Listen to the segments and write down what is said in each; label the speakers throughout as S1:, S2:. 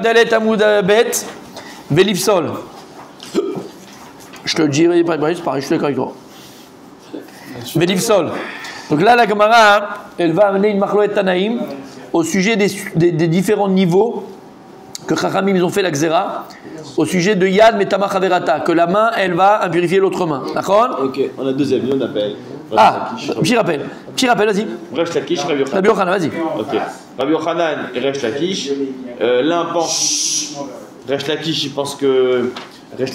S1: Dalet Amoud Bet, Velifsol. Je te le dirai, pareil, je suis d'accord avec toi. Velifsol. Donc là, la Gemara, elle va amener une Machloet Tanaïm au sujet des différents niveaux que Chachamim ils ont fait la Xéra, au sujet de Yad Metamach Averata, que la main, elle va impurifier l'autre main. D'accord?
S2: Ok, on a deux amis, on appelle.
S1: Petit rappel, vas-y.
S2: Resh Lakish, Rabbi Yochanan.
S1: Rabbi Yochanan, vas-y.
S2: Ok. Rabbi Yochanan et Resh Lakish. L'un pense. Resh Lakish, il pense que.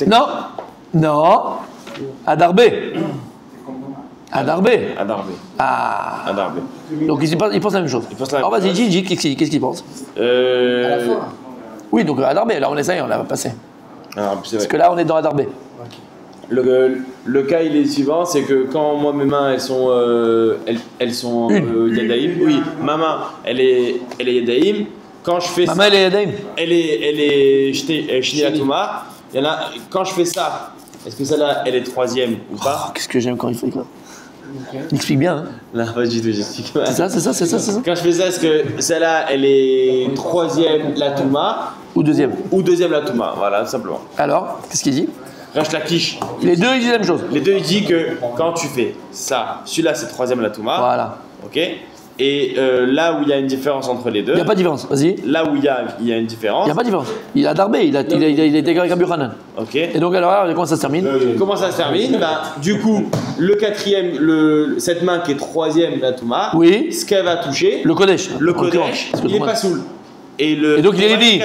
S1: Non. Adarbé.
S2: Adarbé.
S1: Donc il pense la même chose. Alors vas-y, dis, qu'est-ce qu'il pense?
S3: À la fin.
S1: Oui, donc Adarbé, là on essaye, on l'a passé. Parce que là on est dans Adarbé.
S2: Le cas il est suivant, c'est que quand moi mes mains elles sont Yadaïm, oui, ma main elle est Yadaïm. Quand je fais
S1: ma main elle est Yadaïm.
S2: Elle est Shni Atouma. Il y en a, quand je fais ça, est-ce que celle-là elle est troisième ou pas?
S1: Qu'est-ce que j'aime quand il fait ça. Il explique bien. Hein.
S2: Non, pas du tout, j'explique pas.
S1: C'est ça.
S2: Quand je fais ça, est-ce que celle-là elle est troisième la Touma
S1: ou deuxième
S2: la Touma, voilà, tout simplement.
S1: Alors, qu'est-ce qu'il dit?
S2: Resh Lakish.
S1: Les deux ils disent la même chose.
S2: Les deux ils disent que quand tu fais ça, celui-là c'est troisième la Touma.
S1: Voilà.
S2: Ok. Et là où il y a une différence entre les deux.
S1: Il n'y a pas de différence, vas-y.
S2: Là où il y a une différence.
S1: Il n'y a pas de différence. Il a darbé, il était avec Rabbi Yochanan.
S2: Ok.
S1: Et donc alors, comment ça se termine?
S2: Comment ça se termine? Du coup, le quatrième, cette main qui est troisième la Touma.
S1: Oui.
S2: Ce qu'elle va toucher.
S1: Le Kodesh.
S2: Le Kodesh. Il n'est pas soul. Et
S1: donc il est révi.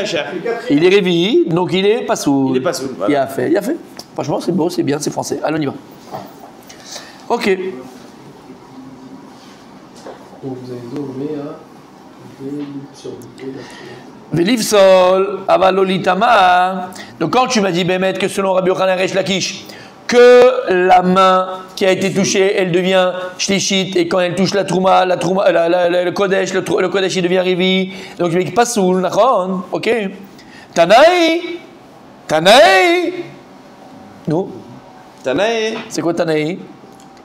S1: Il est révi, donc il est pas soul.
S2: Il est pas soul.
S1: Voilà. Il a fait. Franchement, c'est beau, c'est bien, c'est français. Allez, on y va. Ok.
S3: Donc vous avez donné à
S1: Velifsol, avalolitama. Donc quand tu m'as dit, Bémet, que selon Rabbi Yochanan Resh Lakish, que la main qui a été touchée, elle devient shlichit, et quand elle touche la trouma, le kodesh, le kodesh il devient rivi. Donc je me dis pas soul, nachon, ok. Tanaï. Non.
S2: Tanaï.
S1: C'est quoi Tanaï?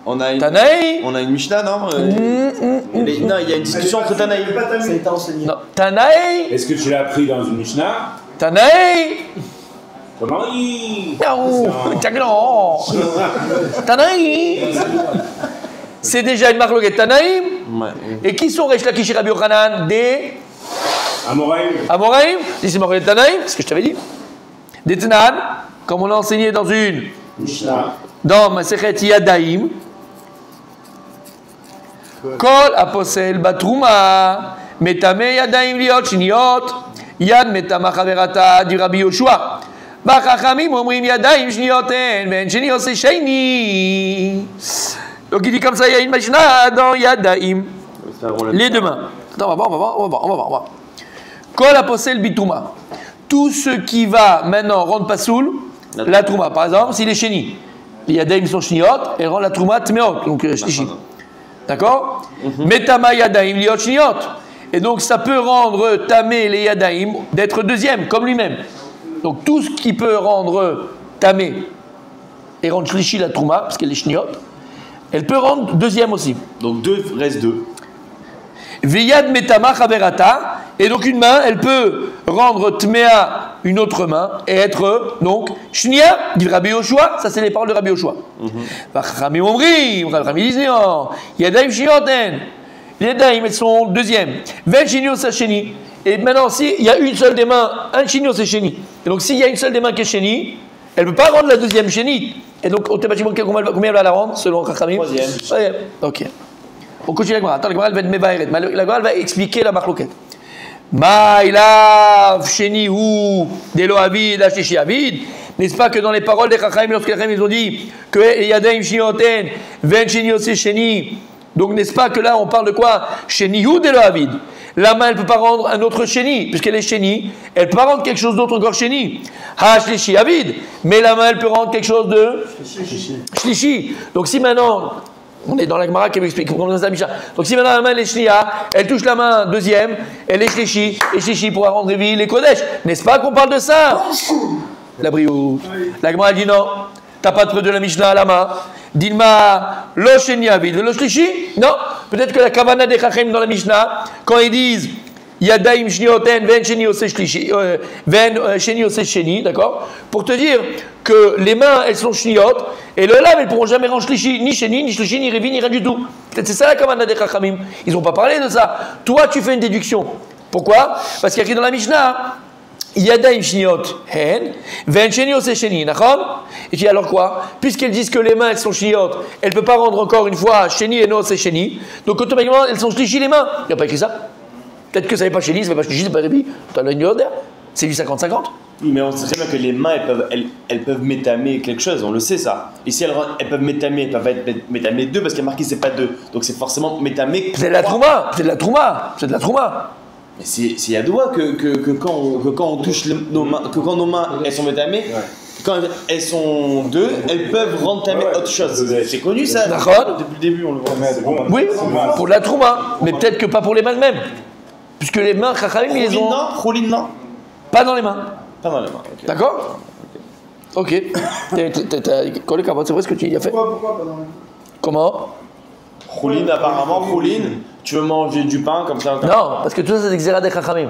S2: On a une Mishnah, non? Non, il y a une discussion entre Tanaï.
S3: Ça a été enseigné.
S1: Non. Tanaï.
S4: Est-ce que tu l'as appris dans une Mishnah?
S1: Tanaï. Tanaï. C'est déjà une marque Tanaïm.
S2: Ouais.
S1: Et qui sont Resh Lakish et Rabbi Yochanan? Des Amoraïm. C'est marque Tanaïm, c'est ce que je t'avais dit. Des Tnan, comme on l'a enseigné dans une
S4: Mishnah.
S1: Dans Masechet Yadaïm. Kol aposel batrouma metame Yadaïm liot shniot yad metama chaverata du Rabbi Yoshua. Bachachamim omrim Yadaïm shnioten ben sheni ose sheni. Donc il dit comme ça, il y a une Mishnah dans Yadaïm. Les deux mains. Attends, on va voir. Kol aposel bitouma. Tout ce qui va maintenant rendre pasoul, la trouma. Par exemple, s'il est sheni, les Yadaïm sont shniot, elle rend la trouma tmeot, donc shlishi. D'accord? Metama Yadaïm liot shniot. Et donc ça peut rendre tamé les Yadaïm d'être deuxième, comme lui-même. Donc tout ce qui peut rendre tamé et rendre shlishi la trouma, parce qu'elle est shniot, elle peut rendre deuxième aussi.
S2: Donc deux reste deux.
S1: Viyad metama chaverata. Et donc une main, elle peut rendre tmea une autre main et être donc shnia, dit Rabbi Yoshua. Ça c'est les paroles de Rabbi Yoshua. Chachamim omrim, Chachamim disent non. Yadaïm shnioten. Les Yadaïm elles sont deuxième. Ven shinio sa sheni. Et maintenant s'il y a une seule des mains, un shinio c'est sheni. Et donc s'il y a une seule des mains qui est sheni, elle ne peut pas rendre la deuxième sheni. Et donc automatiquement combien elle va la rendre selon Chachamim?
S2: Troisième.
S1: Ok. On continue la Gemara. Attends, la Gemara elle va être mevaeret. La Gemara elle va expliquer la marloquette. Maïlav sheni ou delo avid ashlishi avid. N'est-ce pas que dans les paroles des Chachamim, lorsque les Chachamim ils ont dit que Yadaïm shnioten ven sheni ose sheni, donc n'est-ce pas que là on parle de quoi? Sheni ou delo avid. La main elle ne peut pas rendre un autre sheni, puisqu'elle est sheni, elle ne peut pas rendre quelque chose d'autre encore sheni. Ashlishi avid, mais la main elle peut rendre quelque chose de shlishi. Donc si maintenant on est dans la Gemara qui m'explique comment ça Misha. Donc si maintenant la main elle est shnia, elle touche la main deuxième, elle est shlishi, et shlishi pourra rendre révi les kodesh. N'est-ce pas qu'on parle de ça? La brioute. La Gemara dit non, t'as pas de preuve de la Mishnah à la main. Dilma lo shenia vid, lo shlishi. Non, peut-être que la kavana des Chachamim dans la Mishnah, quand ils disent Yadaim shnioten ven sheni ose shlishi ven sheni ose sheni, d'accord? Pour te dire que les mains elles sont shniot et le lave elles pourront jamais rendre shlishi, ni sheni, ni shlishi, ni revi, ni rien du tout. Peut-être c'est ça la kamana des chachamim. Ils n'ont pas parlé de ça. Toi tu fais une déduction. Pourquoi? Parce qu'il y a écrit dans la Mishnah Yadaim shniot hen ven sheni ose sheni, d'accord? Et tu dis alors quoi? Puisqu'elles disent que les mains elles sont shniot, elles ne peuvent pas rendre encore une fois sheni et no ose sheni, donc automatiquement elles sont shlishi les mains. Il n'y a pas écrit ça? Peut-être que ça n'est pas sheni, ça n'est pas shlishi, c'est pas rebi. Tu as l'œil c'est du 50-50.
S2: Oui, mais on sait très bien que les mains, elles peuvent métamer quelque chose, on le sait ça. Et si elles peuvent métamer, elles peuvent être métamées 2 parce qu'il y a marqué c'est pas 2. Donc c'est forcément métamé.
S1: C'est de la trouma, c'est de la trouma, c'est de la trouma.
S2: Mais c'est yadoua que quand on touche nos mains, que quand nos mains elles sont métamées, quand elles sont 2, elles peuvent rentamer autre chose. C'est connu ça.
S1: D'accord.
S2: Depuis le début, on le voit.
S1: Oui, pour de la trouma, mais peut-être que pas pour les mains elles-mêmes. Puisque les mains, chachamim, ils les ont.
S2: Chouline, non.
S1: Pas dans les mains.
S2: Pas dans les mains. Okay.
S1: D'accord. Ok. Collé Kavod, c'est vrai ce que tu as fait.
S3: Pourquoi pas dans les mains?
S1: Comment?
S2: Chouline, apparemment, chouline, tu veux manger du pain comme ça?
S1: Non, parce que tout ça c'est exéra des chachamim.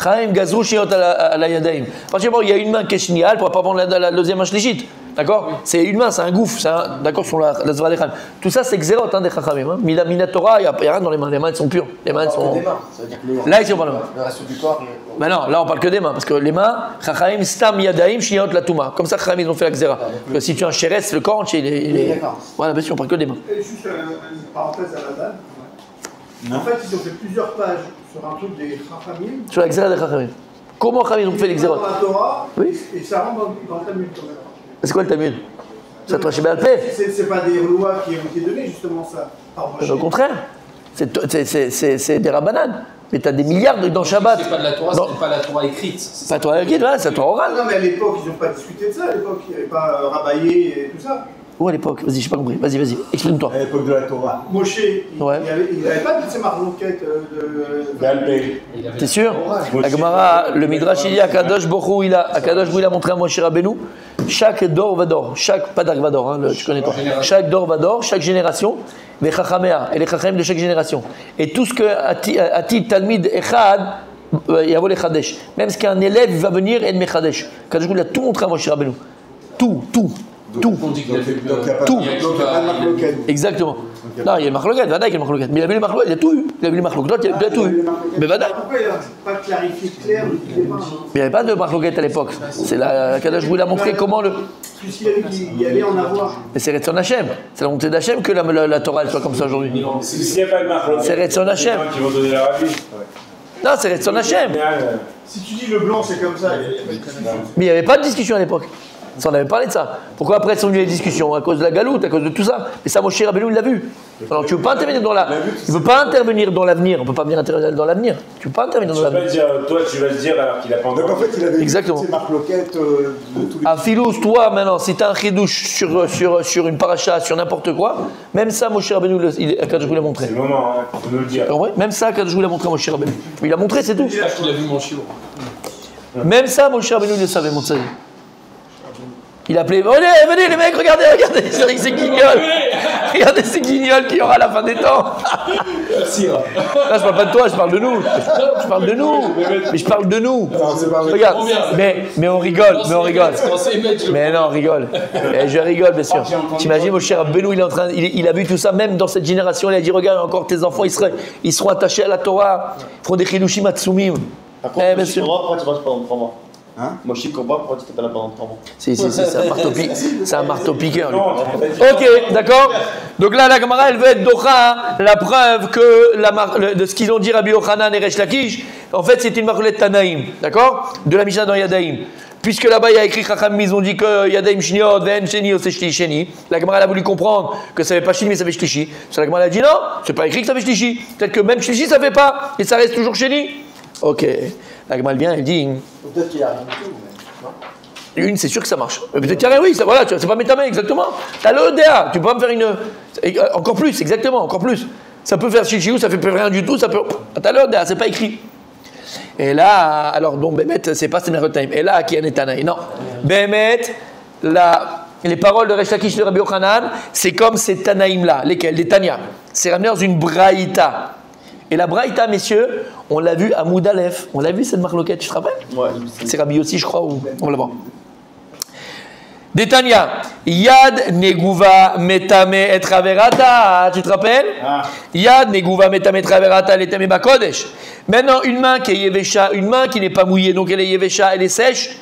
S1: Chachamim gazrou shiot à la yadaim. Parce que il y a une main qui est shnial, pour ne pas prendre la deuxième main shlichit. D'accord? C'est une main, c'est un gouffre, d'accord, sur la zera des chachamim. Tout ça c'est exéra des chachamim. Minatora, il n'y a rien dans les mains. Les mains elles sont pures. Les mains elles sont.
S3: Des mains, ça veut dire que
S1: Là ici on parle de mains.
S3: le reste du corps.
S1: Mais non, là on parle que des mains, parce que les mains, chachamim stam yadaim shniot la touma. Comme ça chachamim ils ont fait la xéra. Si tu as un chérès, le corps entier il est. Voilà, bien sûr on parle que des mains.
S5: Et juste une parenthèse à la dame. En fait, ils ont fait plusieurs pages sur un truc des Chachamim.
S1: Sur la xéra des chachamim. Comment chachamim ont fait les xéra?
S5: Dans la Torah,
S1: Oui.
S5: et ça rentre dans le Talmud quand même.
S1: C'est quoi le Talmud? Ça te chez Béalpé?
S5: C'est pas des lois qui ont été données justement ça. Par Moshe.
S1: Au contraire, c'est des rabananes. Mais tu as des milliards dans Shabbat.
S3: C'est pas de la Torah, c'est pas la Torah écrite.
S1: Pas la Torah écrite, voilà, c'est la Torah orale.
S5: Non, mais à l'époque, ils n'ont pas discuté de ça. À l'époque, il n'y avait pas Rabaillé et tout ça.
S1: Où à l'époque? Vas-y, j'ai pas compris. Vas-y, exprime-toi.
S4: À l'époque de la Torah.
S5: Moshe, il
S1: Ouais.
S5: n'avait pas toutes ces marloquettes de.
S4: Galpé.
S1: T'es sûr? La Gemara, le Midrash, il dit Akadosh Borou, il a montré à Moshe Rabbeinu chaque dor vador, pas d'arvador, hein, tu connais toi. Chaque dor vador, chaque génération, les chachamea, et les chachamim de chaque génération. Et tout ce que Ati Talmid Echad, Yavo le Chadesh. Même ce qu'un élève va venir et le Mechadesh. Akadosh Borou, il a tout montré à Moshe Rabbeinu. Tout.
S3: On dit qu'il a fait
S1: Tout.
S4: Donc il n'y a pas de marloquette.
S1: Exactement. Non, il y a le marloquet, Vadaï, il y a le marloquet. Mais il a vu le marloquet, il a tout eu. Il a vu le marloquet, il a tout eu. Mais Vadaï.
S5: Pourquoi il n'a pas clarifié clair le débat?
S1: Mais il n'y avait pas de marloquet à l'époque. C'est la Kadosh vous a montré comment le.
S5: Puisqu'il a vu qu'il y allait en avoir.
S1: Mais c'est Retson Hachem. C'est la montée d'Hachem que la Torah elle soit comme ça aujourd'hui.
S4: S'il n'y a pas de marloquette,
S1: C'est Retson Hachem.
S4: les gens qui vont donner leur avis.
S1: Non, c'est Retson Hachem.
S5: Si tu dis le blanc, c'est comme ça.
S1: Mais il n'y avait pas de discussion à l'époque. Ça, on avait parlé de ça. Pourquoi après sont venues les discussions? À cause de la galoute, à cause de tout ça. Mais ça, Moshe Rabbeinu, il l'a vu. Alors tu ne veux pas intervenir dans Il ne veut pas intervenir dans l'avenir. On ne peut pas venir intervenir dans l'avenir. Tu ne veux pas intervenir dans l'avenir.
S4: Toi, tu vas le dire alors qu'il a pas encore.
S6: Donc en fait, il avait
S1: Exactement.
S6: ces marloquettes de tous les.
S1: À Philous, toi maintenant, si tu as un chidouche sur une paracha, sur n'importe quoi, même ça, Moshe Rabbeinu, Akadosh Hu l'a montré.
S4: C'est le moment, hein, faut nous le dire.
S1: En vrai, même ça, Akadosh Hu l'a montré à Moshe Rabbeinu. Il a montré, c'est tout.
S3: Je pense qu'il a vu mon chiot.
S1: Même ça, Moshe Rabbeinu le savait, mon tsadi. Il appelait, venez les mecs, regardez ces guignols. Regardez ces guignols qu'il y aura à la fin des temps. Là, je parle pas de toi, je parle de nous. Je parle de nous. Mais je parle de nous. Regarde, mais on rigole, Mais non, on rigole. Et je rigole, bien sûr. T'imagines, mon cher Benou, il a vu tout ça, même dans cette génération, il a dit, regarde, encore tes enfants, ils seront attachés à la Torah, ils feront des chidushim atsumim.
S2: Par contre,
S1: bien sûr.
S2: pourquoi tu restes pendant 3 mois?
S6: Hein?
S2: Moi, je sais qu'on pourquoi tu t'es pas là pendant 3 mois.
S1: Si, c'est un marteau-piqueur. Ok, d'accord. Donc là, la Gemara, elle veut être Docha, la preuve que de ce qu'ils ont dit Rabbi Yochanan et Resh Lakish, en fait, c'est une marquelette Tanaïm, d'accord, de la Mishnah dans Yadaïm. Puisque là-bas, il y a écrit Chacham, ils ont dit que Yadaïm Shniot, Ven Sheni, Oseshli Sheni. La Gemara, elle a voulu comprendre que ça ne fait pas Sheni, mais ça fait Shlishi. La Gemara, elle a dit non, c'est pas écrit que ça fait Shlishi. Peut-être que même Shlishi, ça ne fait pas, et ça reste toujours Sheni. Ok. La Gemara, elle vient, elle dit.
S3: Peut-être qu'il y a rien du tout, mais non.
S1: Une, c'est sûr que ça marche. Mais peut-être qu'il y a rien, oui, voilà, c'est pas métamé, exactement. T'as le DA, tu peux pas me faire une. Encore plus, exactement, encore plus. Ça peut faire chichiou, ça fait plus rien du tout, ça peut. T'as le DA, c'est pas écrit. Et là, alors, donc, Bémet, c'est pas Sénère Time. Et là, qui est Netanaï. Non. Bémet, les paroles de Resh Lakish de Rabbi Yochanan, c'est comme ces Tanaïm-là. Lesquels? Les Tanya. C'est ramené dans une Braïta. Et la Braïta, messieurs, on l'a vu à Moudalef. On l'a vu cette marloquette, tu te rappelles?
S2: Ouais.
S1: C'est Rabbi aussi, je crois, ou on va le voir. Détania, Yad Neguva Metame et Traverata, tu te rappelles? Yad Neguva Metame et Traverata, elle est Tamé Bakodesh. Maintenant, une main qui est Yevesha, une main qui n'est pas mouillée, donc elle est Yevesha, elle est sèche.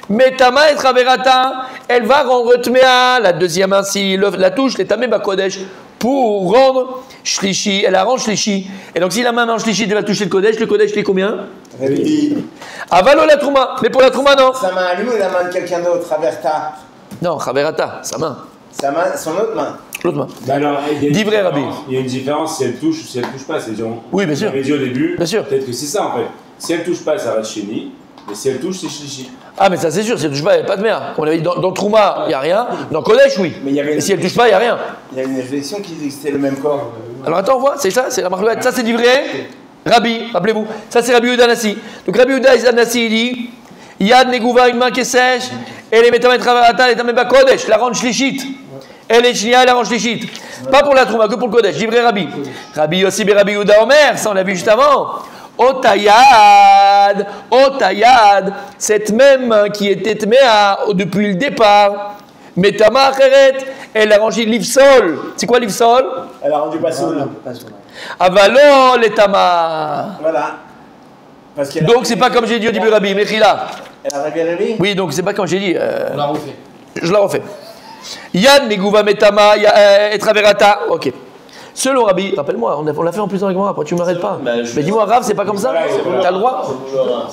S1: Metama et Traverata, elle va rendre Tmea, la deuxième main, si la touche, les Tamé Bakodesh, pour rendre Shlishi, elle arrange Shlishi. Et donc, si la main en Shlishi, elle va toucher le Kodesh il est combien? Avalo la Trouma, mais pour la Trouma, non.
S6: Sa main à lui ou la main de quelqu'un d'autre, Averta?
S1: Non, Traverata, sa main.
S6: Sa main, son autre main.
S1: L'autre main.
S4: Bah alors,
S1: Dis vrai, Rabbi.
S4: Il y a une différence si elle touche ou si elle touche pas. C'est genre,
S1: Oui, bien sûr.
S4: On avait dit au début,
S1: Bien sûr.
S4: peut-être que c'est ça en fait. Si elle touche pas, ça reste Chéni. Mais si elle touche, c'est Shlishi.
S1: Ah, mais ça c'est sûr, si elle touche pas, il n'y a pas de merde. Comme on avait dit, dans Trouma, il n'y a rien. Dans Kodesh, oui.
S6: Mais il y avait
S1: Mais si elle touche pas, il n'y a rien.
S6: Il y a une réflexion qui disait que c'était le même corps.
S1: Alors attends, on voit, c'est ça, c'est la marque. Ça c'est du vrai. Rabbi, rappelez-vous. Ça c'est Rabbi Yehuda Nassi. Donc Rabbi Yehuda Nassi, il dit Yad Negouva, une main qui est sèche, et les Metamet Traverata, les Tameba Kodesh, la rend Shlishit. Elle est Shnia, la rend Shlishit. Pas pour la Trouma, que pour le Kodesh. Dis vrai, Rabbi. Rabbi Yossi et Rabbi Yehuda Omer, ça on l'a vu juste avant. Otayad, Otayad, cette même main qui était Tmea depuis le départ. Metama Acheret, elle a rangé l'Ivsol. C'est quoi l'Ivsol?
S6: Elle a rendu pas soul.
S1: Avalo l'Etama.
S6: Voilà. Parce qu'elle
S1: Donc c'est pas comme j'ai dit au début, Rabbi, Mechila.
S6: Elle a révélé.
S1: Oui, donc c'est pas comme j'ai dit.
S3: On l'a refait.
S1: Je la refais. Yad Negouva Metama et Traverata. Ok. Selon Rabbi, rappelle-moi, on l'a fait en plus avec moi, après tu m'arrêtes pas. Mais dis-moi, Rav, c'est pas comme ça? T'as le droit?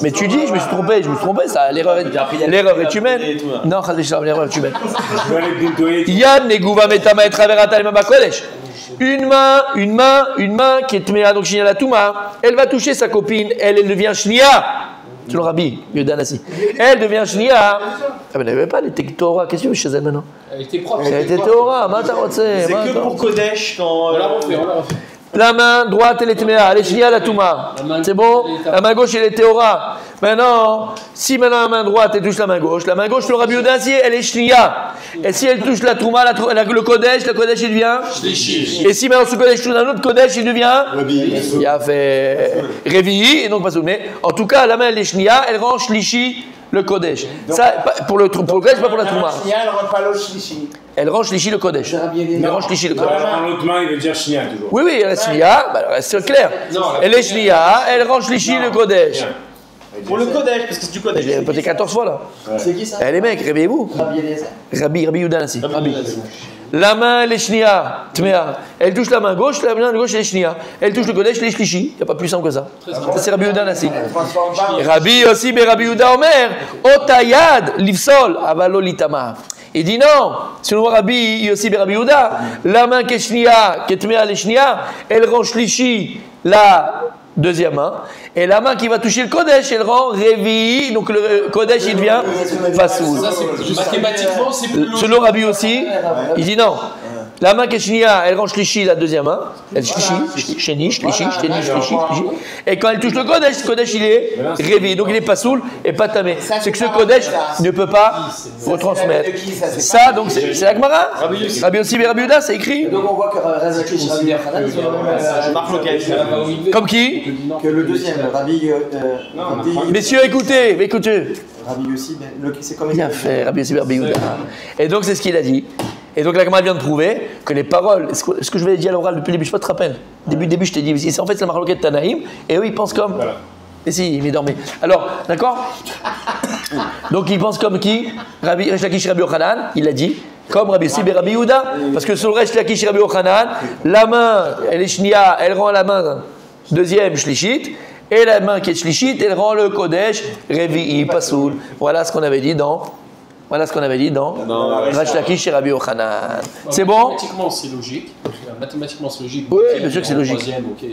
S1: Mais tu dis, je me suis trompé, ça, l'erreur est humaine. Non, l'erreur est humaine. Yad Negouva Metama et Traverata Mama Kodesh. Une main qui est Tmea, donc Shnia la Touma, elle va toucher sa copine, elle devient Shnia. Selon Rabbi, Yehuda Nassi. Elle devient Shnia. Ah, mais elle n'avait pas les Torah, qu'est-ce que tu veux chez elle maintenant?
S3: Elle était propre.
S1: Elle était Torah,
S2: C'est que pour Kodesh quand.
S3: On l'a refait, on l'a refait.
S1: La main droite, elle est Tmea, elle est Shnia la Touma. C'est bon? La main gauche, elle est Théora. Maintenant, si maintenant la main droite, elle touche la main gauche, le Rabbi Yehuda Nassi, elle est Shnia. Et si elle touche la Touma, le Kodesh, il devient Shlishi. Et si maintenant ce Kodesh touche un autre Kodesh, il devient il a fait Révi, et donc pas mais en tout cas, la main, elle est Shnia, elle rend Shlishi le Kodesh. Ça, pour le Kodesh, pas pour la Touma.
S6: Elle rend pas le Shlishi.
S1: Elle rend Shlishi le Kodesh. Elle rend Shlishi le Kodesh.
S4: Dans l'autre main, il veut dire Shnia toujours.
S1: Oui, elle est Shnia, c'est clair. Elle est Shnia, elle rend Shlishi le Kodesh.
S2: Pour le Kodesh, parce que c'est du Kodesh.
S1: Je l'ai répété 14 fois là.
S6: C'est qui ça?
S1: Eh les mecs, réveillez-vous. Rabbi Yehuda Nassi. La main, elle est Shnia, Tmea. Elle touche la main gauche, elle est Shnia. Elle touche le Kodesh, elle est Shlishi. Il n'y a pas plus simple que ça. Ça, c'est Rabbi Yehuda Nassi. Rabbi aussi, mais Rabbi Yehuda Omer, Otayad, Livsol, Avalo Litama. Il dit non, selon Rabbi Yossi et Rabbi Yehuda, la main qui est Shnia, qui est Tmea, elle est Shnia, elle rend Shlishi la deuxième main, et la main qui va toucher le Kodesh, elle rend Révi, donc le Kodesh il devient Fasoul.
S3: Ça, c'est mathématiquement, c'est plus logique.
S1: Selon Rabbi aussi, il dit non. La main qui est Shnia, elle rend Shlishi la deuxième main. Elle Shlishi, Shlishi. Et quand elle touche le Kodesh il est Révi, donc il est pas soul et pas tamé. C'est que ce Kodesh ne peut pas retransmettre. Ça, donc c'est la Gemara. Rabbi aussi, mais Rabbi Yehuda, c'est écrit.
S6: Donc on voit que Razaki Rabbi Yochanan,
S1: Comme qui?
S6: que le deuxième, Rabbi.
S1: Messieurs, écoutez.
S6: Rabbi Yossi, c'est comme
S1: Bien fait, Rabbi Yossi Rabbi Yehuda. Et donc c'est ce qu'il a dit. Et donc la Gemara vient de prouver que les paroles, ce que je vous ai dit à l'oral depuis le début, je ne sais pas si tu te rappelles. Début, je t'ai dit, en fait c'est la marloquette Tanaïm, et eux ils pensent comme. Voilà. Et si, il est dormi. Alors, d'accord? Donc ils pensent comme qui? Rabbi Resh Lakish Rabbi Yochanan, il a dit, comme Rabbi Yossi Rabbi Yehuda, parce que sur le Resh Lakish Rabbi Yochanan, la main, elle est Shnia, elle rend la main deuxième Shlishit, et la main qui est Shlishit, elle rend le Kodesh Revi'i Pasoul. Voilà ce qu'on avait dit dans Resh Lakish et Rabbi Yochanan. C'est bon?
S3: Mathématiquement, c'est logique. Mathématiquement, c'est logique.
S1: Oui, bien sûr que c'est logique.
S3: Troisième, ok.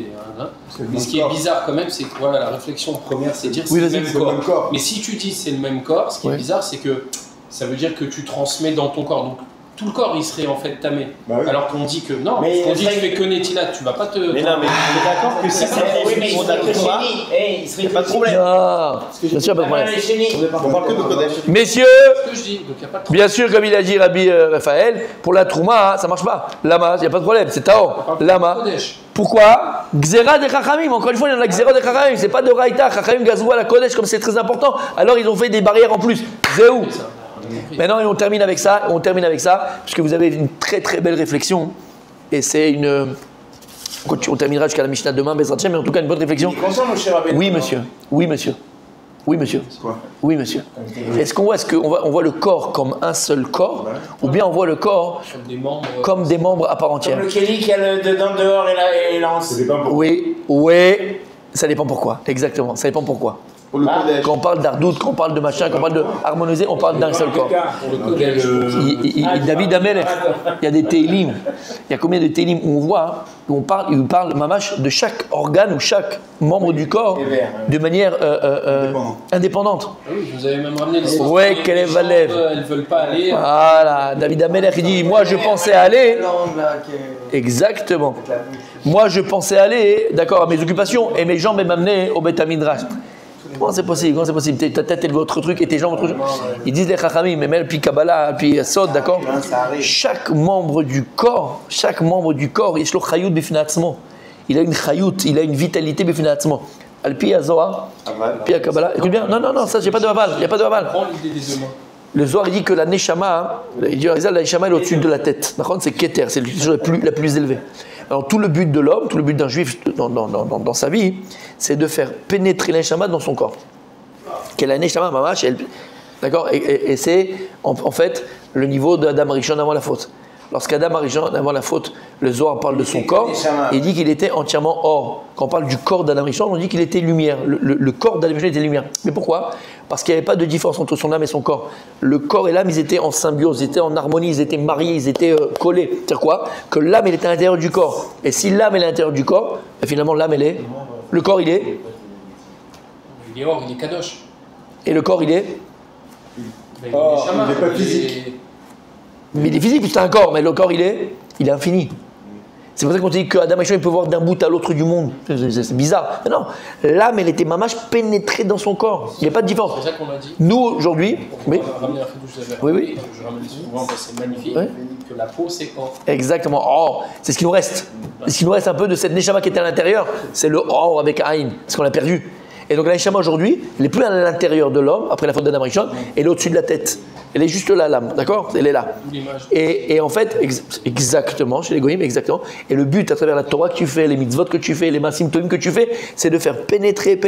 S3: Mais ce qui est bizarre quand même, c'est que voilà, la réflexion première, c'est de dire
S1: Oui,
S3: c'est le
S1: vas-y,
S3: même corps. Mais si tu dis c'est le même corps, ce qui est
S1: Ouais.
S3: bizarre, c'est que ça veut dire que tu transmets dans ton corps. Donc tout le corps il serait en fait tamé.
S4: Bah oui.
S3: Alors qu'on dit que non,
S6: Mais
S3: on dit que
S6: serait-
S3: tu fais que Netila, tu vas pas te.
S2: Mais non, mais on est d'accord que si c'est
S6: Oui, mais il
S2: on
S6: serait
S2: d'accord
S6: que
S2: pas,
S6: chéni. Il serait
S2: pas de problème.
S1: Non, bien sûr, pas de problème.
S2: On parle que de Kodesh.
S1: Messieurs,
S3: Ce que je dis, donc il n'y a pas de problème.
S1: bien sûr, comme il a dit Rabbi Raphaël, pour la Trouma, ça marche pas. Lama, il n'y a pas de problème, c'est Tao. Lama.
S3: Kodesh.
S1: Pourquoi Gzera des Chachamim, encore une fois, il y en a Gzera des Chachamim, c'est pas de Raïta, Chachamim Gazou à la Kodesh, comme c'est très important. Alors ils ont fait des barrières en plus. Zéou.
S3: C'est ça.
S1: Maintenant, on termine avec ça, puisque vous avez une très très belle réflexion, et c'est une... On terminera jusqu'à la Mishnah demain, Bezrat Hashem, mais en tout cas une bonne réflexion.
S6: Consent, mon cher Rabbeinu.
S1: Oui, monsieur. Oui, monsieur. Oui, monsieur.
S6: Quoi?
S1: Oui, monsieur. Est-ce qu'on voit le corps comme un seul corps, ou bien on voit le corps
S3: Comme des membres.
S1: comme des membres à part entière?
S6: Comme le Kelly qui a le dedans, dehors et l'anse.
S4: Ça dépend pour
S1: Oui, ça dépend pourquoi. Exactement, ça dépend pourquoi.
S2: Pour le Kodesh.
S1: Quand on parle d'ardout, quand on parle de machin, quand on parle de harmoniser, on parle d'un seul corps.
S3: Pour le Kodesh.
S1: David Amelech, il y a des télim. Il y a combien de télim où on voit, où il parle mamash de chaque organe ou chaque membre du corps de manière indépendante.
S3: Ah oui, je vous avais même ramené l'histoire.
S1: Ouais,
S3: Les
S1: quelle est
S3: gens,
S1: Valève.
S3: elles veulent pas aller.
S1: Voilà, David Amelech il dit, moi je pensais aller. Exactement. Moi je pensais aller, d'accord, à mes occupations, et mes jambes m'amenaient au Beth Midrash. Comment c'est possible? Comment c'est possible? Ta tête est votre truc et tes jambes votre truc. Ils disent les Chachamim, mais même puis Kabbalah, puis Sod, d'accord? Chaque membre du corps, il a chayut bifnatzmo. Il a une chayut, il a une vitalité bifnatzmo. Alpi Zohar, puis à Kabbalah. Écoute bien, non, ça j'ai pas de aval, il n'y a pas de aval.
S3: Prends l'idée des humains.
S1: Le Zohar il dit que la Neshama, il dit la Neshama est au-dessus de la tête. D'accord? C'est Keter, c'est la plus élevée. Alors tout le but de l'homme, tout le but d'un juif dans sa vie, c'est de faire pénétrer la Neshama dans son corps. Quelle est la Neshama, mamash, d'accord? Et c'est en fait le niveau d'Adam Arishon avant la faute. Lorsqu'Adam Arishon avant la faute, le Zohar parle de son corps, et il dit qu'il était entièrement or. Quand on parle du corps d'Adam Arishon, on dit qu'il était lumière. Le corps d'Adam Arishon était lumière. Mais pourquoi? Parce qu'il n'y avait pas de différence entre son âme et son corps. Le corps et l'âme, ils étaient en symbiose, ils étaient en harmonie, ils étaient mariés, ils étaient collés. C'est-à-dire quoi? Que l'âme, elle était à l'intérieur du corps. Et si l'âme est à l'intérieur du corps, finalement, l'âme, elle est... Le corps, il est...
S3: Il est hors, il est kadosh.
S1: Et le corps, il est...
S3: Mais
S4: Oh,
S3: Shama,
S4: il est pas physique.
S1: Mais il est physique, c'est un corps, mais le corps, il est infini. C'est pour ça qu'on dit qu'Adam Arishon, il peut voir d'un bout à l'autre du monde. C'est bizarre. Mais non, l'âme, elle était mamache pénétrée dans son corps. Il n'y a pas de différence.
S3: C'est ça qu'on a dit.
S1: Nous, aujourd'hui, oui,
S3: On va ramener la fidouche de
S1: Oui, oui.
S3: Je ramène souvent parce que c'est magnifique.
S1: Oui.
S3: Que la peau, c'est or.
S1: exactement. Or, c'est ce qui nous reste. C'est ce qui nous reste un peu de cette Neshama qui était à l'intérieur. C'est le or avec Aïn, ce qu'on a perdu. Et donc la Neshama aujourd'hui, elle n'est plus à l'intérieur de l'homme, après la faute d'Adam Arishon, elle est au-dessus de la tête. Elle est juste là, l'âme, d'accord? Elle est là.
S3: D'où l'image.
S1: Et en fait, exactement, chez les Goïm, exactement. Et le but, à travers la Torah que tu fais, les mitzvot que tu fais, les masim tovim que tu fais, c'est de faire pénétrer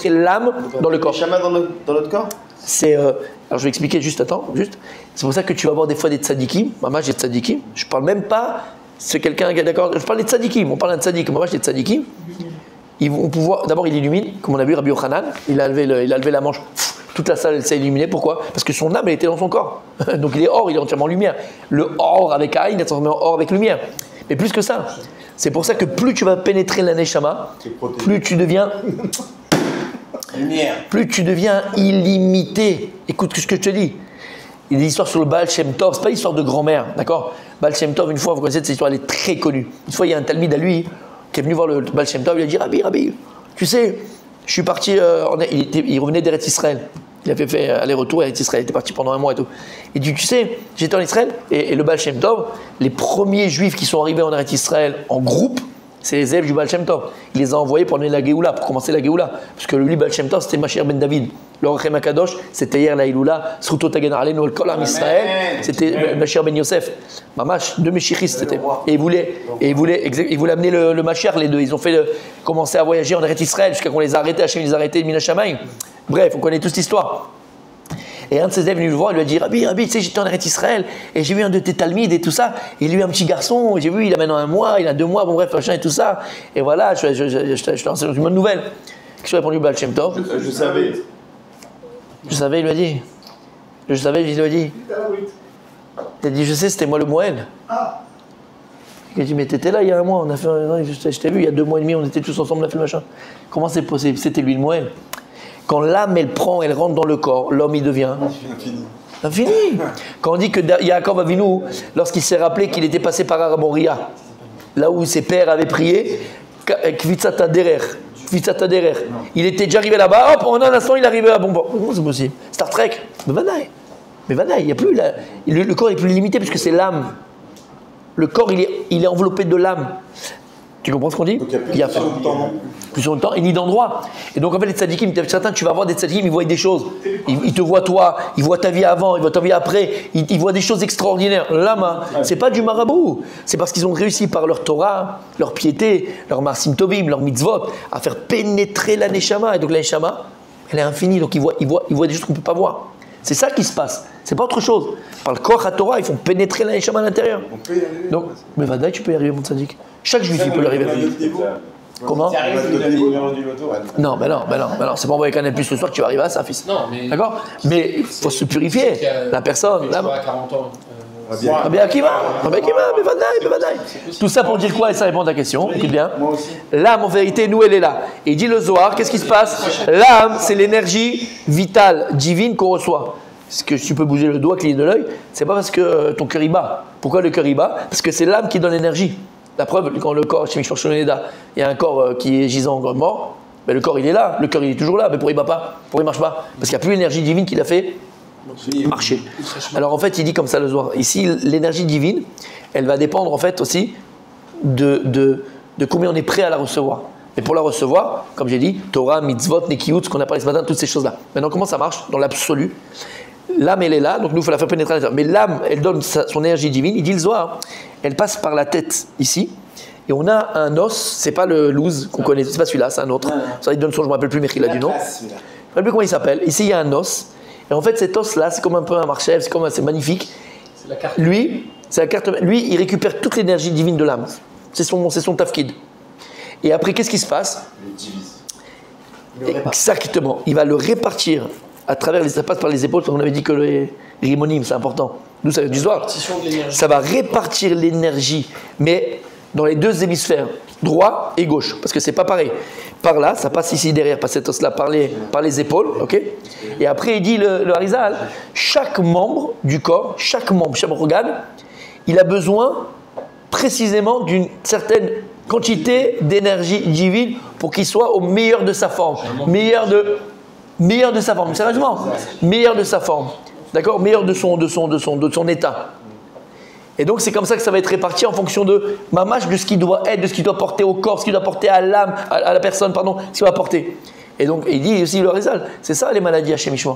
S1: l'âme dans le corps.
S2: Neshama dans notre corps.
S1: C'est, alors je vais expliquer juste, attends, juste. C'est pour ça que tu vas avoir des fois des tzadikim. Maman, j'ai tzadikim. Je parle même pas, c'est quelqu'un qui est d'accord. Je parle des tzadikim, on parle d'un tzadik. Maman, j'ai tzadikim. Ils vont pouvoir, d'abord, il illumine, comme on a vu Rabbi Yochanan, il a levé la manche. Toute la salle, elle s'est illuminée. Pourquoi? Parce que son âme, elle était dans son corps. Donc il est or, il est entièrement lumière. Le or avec Aïn est transformé en or avec lumière. Mais plus que ça, c'est pour ça que plus tu vas pénétrer la Neshama, plus tu deviens
S6: Lumière.
S1: plus tu deviens illimité. Écoute ce que je te dis. Il y a des histoires sur le Baal Shem Tov, c'est pas l'histoire de grand-mère, d'accord? Baal Shem Tov, une fois, vous connaissez cette histoire, elle est très connue. Une fois, il y a un talmide à lui qui est venu voir le Baal Shem Tov, il a dit Rabbi, tu sais, je suis parti, il revenait d'Eretz Israël. Il avait fait aller-retour à Eretz Israël, il était parti pendant un mois et tout. Il dit, tu sais, j'étais en Israël, et le Baal Shem Tov, les premiers juifs qui sont arrivés en Eretz Israël en groupe, c'est les élèves du Baal Shem Tov. Il les a envoyés pour amener la Géoula, pour commencer la Géoula. Parce que lui, Baal Shem Tov, c'était Mashiach ben David. Le Rachem HaKadosh, c'était hier la Iloula, Sruto Tagen Alenu al Kol Am Israël, c'était Mashiach ben Yosef. Mamash, deux Meshichis, c'était. Et ils voulaient amener le Mashiach, les deux. Ils ont commencé à voyager en Eretz Israël jusqu'à qu'on les a arrêtés, Hachem les a arrêtés de Mina Shamayim. Bref, on connaît toute cette histoire. Et un de ses élèves est venu le voir, il lui a dit Rabbi, tu sais, j'étais en Eretz Israël et j'ai vu un de tes talmides et tout ça. Et lui, un petit garçon, j'ai vu, il a maintenant 1 mois, il a 2 mois, bon bref, machin et tout ça. Et voilà, je t'en sais une bonne nouvelle. Qu'est-ce qu'il a répondu Baal Shem Tov?
S2: Je savais.
S1: Je savais, il lui a dit. Je savais, il lui a dit. Il a dit, je sais, c'était moi le Moël. Il a dit, mais t'étais là il y a 1 mois, on a fait, je t'ai vu, il y a 2 mois et demi, on était tous ensemble, on a fait le machin. Comment c'est possible? C'était lui le Moël. Quand l'âme, elle rentre dans le corps, l'homme, il devient L'infini. Quand on dit que Yaakov Avinu, lorsqu'il s'est rappelé qu'il était passé par Aramoria, là où ses pères avaient prié, Kvitsat Aderer. Il était déjà arrivé là-bas, hop, en un instant, il arrivait à bon port. Comment c'est possible? Star Trek. Mais Vanaï, il y a plus le corps est plus limité puisque c'est l'âme. Le corps, il est enveloppé de l'âme. Tu comprends ce qu'on dit?
S2: Donc il y a
S1: plus sur le temps et ni d'endroit. Et donc en fait les tzadikim, certains tu vas voir des tzadikim, ils voient des choses. Ils te voient toi, ils voient ta vie avant, ils voient ta vie après, ils voient des choses extraordinaires. Lama, c'est pas du marabout. C'est parce qu'ils ont réussi par leur Torah, leur piété, leur marsim tovim, leur mitzvot, à faire pénétrer la neshama. Et donc la neshama, elle est infinie, donc ils voient des choses qu'on ne peut pas voir. C'est ça qui se passe, c'est pas autre chose. Par le corps à Torah, ils font pénétrer la neshama à l'intérieur.
S2: On peut y arriver.
S1: Donc, mais Vadaï, tu peux y arriver mon tzadik. Chaque juif il peut y arriver. Comment? Non, mais non, c'est pas envoyer Canal Plus ce soir que tu vas arriver à ça, fils.
S3: Non, mais.
S1: D'accord? Mais il faut se purifier. La personne, là.
S3: À 40 ans.
S1: Rabbi Akiva, mais Vadaï. Tout ça pour dire quoi? Et ça répond à ta question. Écoute bien. L'âme, en vérité, nous, elle est là. Et il dit le Zohar, qu'est-ce qui se passe? L'âme, c'est l'énergie vitale, divine qu'on reçoit. Est-ce que tu peux bouger le doigt, cligner de l'œil? C'est pas parce que ton cœur y bat. Pourquoi le cœur y bat? Parce que c'est l'âme qui donne l'énergie. La preuve, quand le corps, chez Mishpach Shoneda, il y a un corps qui est gisant mort, mais le corps il est là, le cœur il est toujours là, mais pourquoi il ne bat pas? Pourquoi il ne marche pas? Parce qu'il n'y a plus l'énergie divine qui l'a fait marcher. Alors en fait, il dit comme ça le Zohar. Ici, l'énergie divine, elle va dépendre en fait aussi de combien on est prêt à la recevoir. Et pour la recevoir, comme j'ai dit, Torah, Mitzvot, Nekiyut, ce qu'on a parlé ce matin, toutes ces choses-là. Maintenant, comment ça marche dans l'absolu? L'âme, elle est là, donc nous, il faut la faire pénétrer à l'intérieur. Mais l'âme, elle donne son énergie divine. Il dit le Zohar, elle passe par la tête, ici. Et on a un os, c'est pas le loose qu'on connaît, c'est pas celui-là, c'est un autre. Ça, il donne son, je ne me rappelle plus, mais il a du nom. Je ne me rappelle plus comment il s'appelle. Ici, il y a un os. Et en fait, cet os-là, c'est comme un peu un marchèvre, c'est magnifique.
S3: C'est la carte.
S1: Lui, c'est la carte. Lui, il récupère toute l'énergie divine de l'âme. C'est son tafkid. Et après, qu'est-ce qui se passe? Exactement. Il va le répartir à travers ça passe par les épaules, parce qu'on avait dit que les rimonimes, c'est important. Nous, ça veut dire ça va répartir l'énergie, mais dans les deux hémisphères, droit et gauche, parce que c'est pas pareil. Par là, ça passe ici derrière, par cet os-là, par les épaules, ok? Et après, il dit le Harizal, chaque membre du corps, chaque organe, il a besoin précisément d'une certaine quantité d'énergie divine pour qu'il soit au meilleur de sa forme, meilleur de sa forme, sérieusement, meilleur de sa forme, d'accord, meilleur de son état. Et donc c'est comme ça que ça va être réparti en fonction de mamash, de ce qu'il doit être, de ce qu'il doit porter au corps, ce qu'il doit porter à l'âme, à la personne, pardon, ce qu'il va porter. Et donc il dit aussi le Harizal, c'est ça les maladies Hachem Yishma.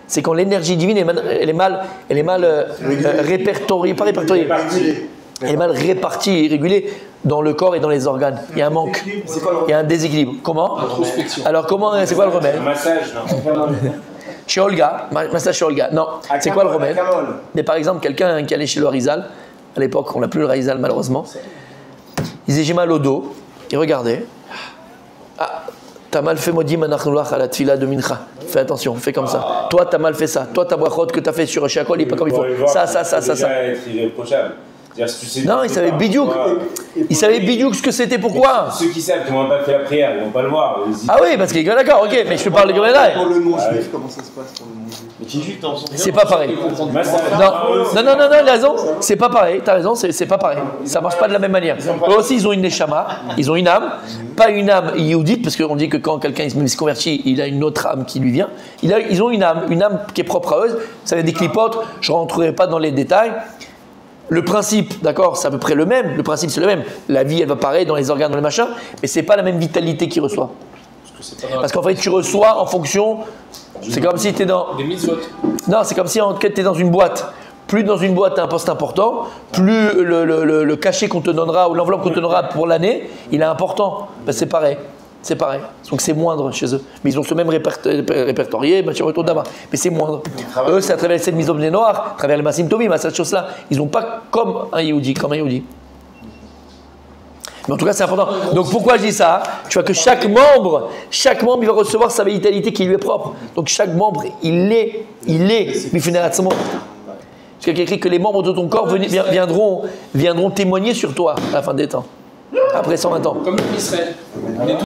S1: C'est quand l'énergie divine elle est mal répertoriée, pas répertoriée. Elle est mal répartie et régulée dans le corps et dans les organes. Il y a un manque, il y a un déséquilibre. Comment? Alors comment, c'est quoi le remède?
S4: Un massage, non.
S1: Chez Olga, massage chez Olga. Non, c'est quoi le remède? Mais par exemple, quelqu'un qui allait chez le Harizal, à l'époque on n'a plus le Harizal malheureusement, il disait j'ai mal au dos, il regardait. Ah, t'as mal fait maudit manachnulach à la tfila de mincha. Fais attention, fais comme ça. Toi t'as mal fait ça. Toi ta brachot que t'as fait sur Shakol, il n'est pas comme il faut. Ça.
S4: Être irréprochable.
S1: Non, il savait bidiouk. Il savait bidiouk ce que c'était, pourquoi.
S4: Ceux qui savent qu'ils n'ont pas fait la prière, ils ne vont pas le voir.
S1: Ah oui, parce qu'il est d'accord, ok, mais je te parle de Gomédaï.
S5: Pour le non-juif, comment ça se passe pour le non-juif?
S2: Mais qui juste dans son.
S1: C'est pas pareil. Non, il a raison, c'est pas pareil, t'as raison, c'est pas pareil. Ça marche pas de la même manière. Eux aussi, ils ont une neshama, ils ont une âme, pas une âme yéhoudite, parce qu'on dit que quand quelqu'un se convertit, il a une autre âme qui lui vient. Ils ont une âme qui est propre à eux, ça vient des clipotes, je ne rentrerai pas dans les détails. Le principe, d'accord, c'est à peu près le même. Le principe, c'est le même. La vie, elle va pareil dans les organes, dans les machins, mais c'est pas la même vitalité qu'il reçoit. Parce qu'en fait, tu reçois en fonction. C'est comme si tu es dans.
S3: Des mitzvot.
S1: Non, c'est comme si en fait, tu es dans une boîte. Plus dans une boîte, tu as un poste important, plus le cachet qu'on te donnera ou l'enveloppe qu'on te donnera pour l'année, il est important. Ben, c'est pareil. C'est pareil. Donc c'est moindre chez eux. Mais ils ont ce même répertorié, mais c'est moindre. Eux, c'est à travers cette mise au noir, à travers le Massim Tovim, à cette chose-là. Ils n'ont pas comme un Yehudi, Mais en tout cas, c'est important. Donc pourquoi je dis ça? Tu vois que chaque membre, il va recevoir sa vitalité qui lui est propre. Donc chaque membre, il est, Mifneratzmo. Parce qu'il y a écrit que les membres de ton corps viendront témoigner sur toi à la fin des temps. Après 120 ans.
S3: Comme Israël.